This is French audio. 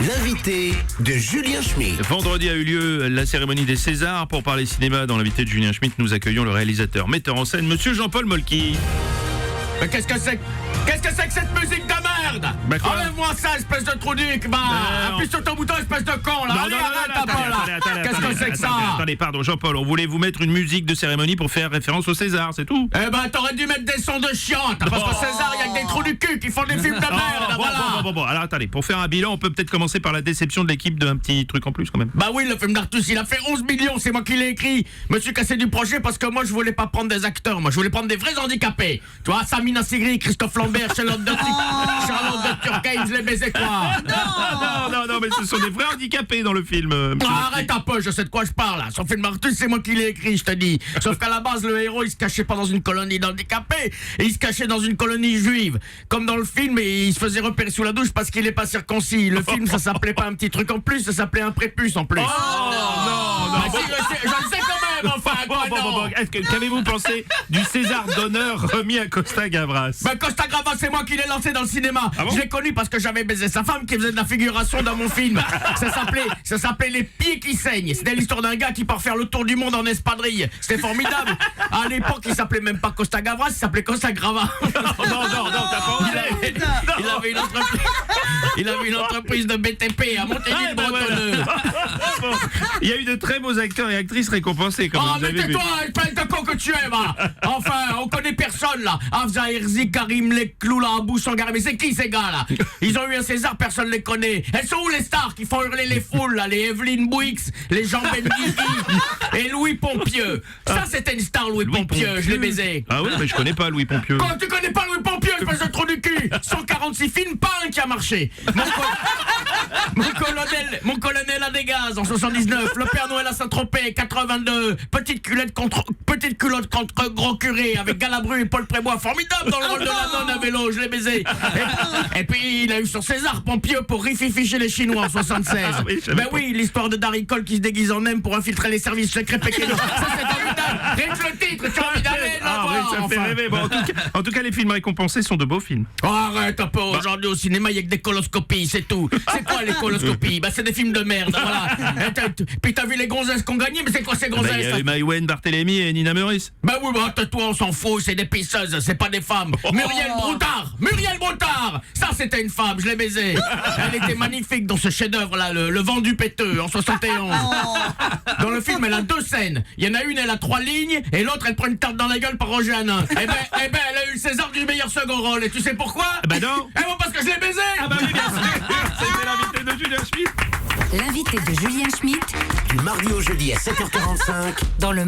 L'invité de Julien Schmitt. Vendredi a eu lieu la cérémonie des Césars. Pour parler cinéma dans l'invité de Julien Schmitt, nous accueillons le réalisateur, metteur en scène, monsieur Jean-Paul Molky. Mais qu'est-ce que c'est que cette musique de merde? Bah quoi? Enlève-moi ça, espèce de trou duc. Appuie sur ton bouton, espèce de con, là. Allez, arrête un peu, là. Qu'est-ce que c'est que ça? Attendez, pardon, Jean-Paul, on voulait vous mettre une musique de cérémonie pour faire référence au César, c'est tout. Eh ben, t'aurais dû mettre des sons de chiante. Parce que César, il y a que des trous du cul qui font des films de merde, voilà. Bon, alors attendez, pour faire un bilan, on peut peut-être commencer par la déception de l'équipe d'un petit truc en plus quand même. Bah oui, le film d'Artus, il a fait 11 millions, c'est moi qui l'ai écrit. Je me suis cassé du projet parce que moi, je voulais pas prendre des acteurs, moi, je voulais prendre des vrais handicapés. Tu vois, Samina Sigri, Christophe Lambert, Charlotte de Turckheim, je les baisais quoi. Non, mais ce sont des vrais handicapés dans le film. Arrête un peu, je sais de quoi je parle. Son film Artus, c'est moi qui l'ai écrit, je te dis. Sauf qu'à la base, le héros, il se cachait pas dans une colonie d'handicapés, et il se cachait dans une colonie juive. Comme dans le film, et il se faisait repérer sous la douche parce qu'il est pas circoncis. Le film, ça s'appelait pas un petit truc en plus, ça s'appelait un prépuce en plus. Non. Si, je le sais quand même, enfin. Bon. Qu'avez-vous pensé du César d'honneur remis à Costa Gavras? Ben Costa Gavras, c'est moi qui l'ai lancé dans le cinéma. Ah bon? Je l'ai connu parce que j'avais baisé sa femme qui faisait de la figuration dans mon film. Ça s'appelait Les Pieds qui saignent. C'était l'histoire d'un gars qui part faire le tour du monde en espadrille. C'était formidable. À l'époque, il s'appelait même pas Costa Gavras, il s'appelait Costa Grava. Non, t'as pas osé. Il avait une entreprise de BTP à Montélimar-Bretonneux. Bon, il y a eu de très beaux acteurs et actrices récompensés, comme Oh, vous mais avez vu. tais-toi, espèce de con que tu es, va. Enfin, on connaît personne, là. Afza Herzi, Karim Leclou, là, Abou Sangaré. Mais c'est qui, ces gars, là? Ils ont eu un César, personne les connaît. Elles sont où, les stars qui font hurler les foules, là? Les Evelyne Bouix, les Jean Benguigui et Louis Pompieux. Ça, c'était une star, Louis Pompieux. Je l'ai baisé. Ah oui, mais je connais pas Louis Pompieux. Quand tu connais pas Louis Pompieux, espèce de trou du cul. 146 films, pas un qui a marché. Mon colonel a des gaz en 79, le Père Noël à Saint-Tropez 82, petite culotte contre gros curé avec Galabru et Paul Prébois, formidable dans le rôle de la nonne à vélo, je l'ai baisé. Et puis il a eu sur César Pompieux pour rififi chez les Chinois en 76. Ben oui, l'histoire de Darry Cole qui se déguise en M pour infiltrer les services secrets pékinois. Ça c'est formidable. Rien que le titre, tu as envie d'aller là. Ça me fait rêver. Bon, en tout cas, les films récompensés sont de beaux films. Oh, arrête un peu, aujourd'hui au cinéma il y a que des coloscopies, c'est tout. C'est quoi les coloscopies? Bah c'est des films de merde, voilà. Puis t'as vu les gonzesses qu'on gagnait, mais c'est quoi ces gonzesses? Il y a eu Maïwenn Barthélémy et Nina Meurice. Bah oui, bah toi on s'en fout, c'est des pisseuses, c'est pas des femmes. Muriel Broutard, ça c'était une femme, je l'ai baisée. Elle était magnifique dans ce chef-d'œuvre là, le vent du péteux en 71. Dans le film elle a deux scènes, il y en a une elle a 3 lignes et l'autre elle prend une tarte dans la gueule par Roger Hanin. Eh ben elle a eu le César du meilleur second rôle et tu sais pourquoi? Bah non. Eh bon parce que je l'ai baisée. Ah bah oui, bien sûr. C'était l'invité de Julien Schmitt. L'invité de Julien Schmitt Du mardi au jeudi à 7h45. dans le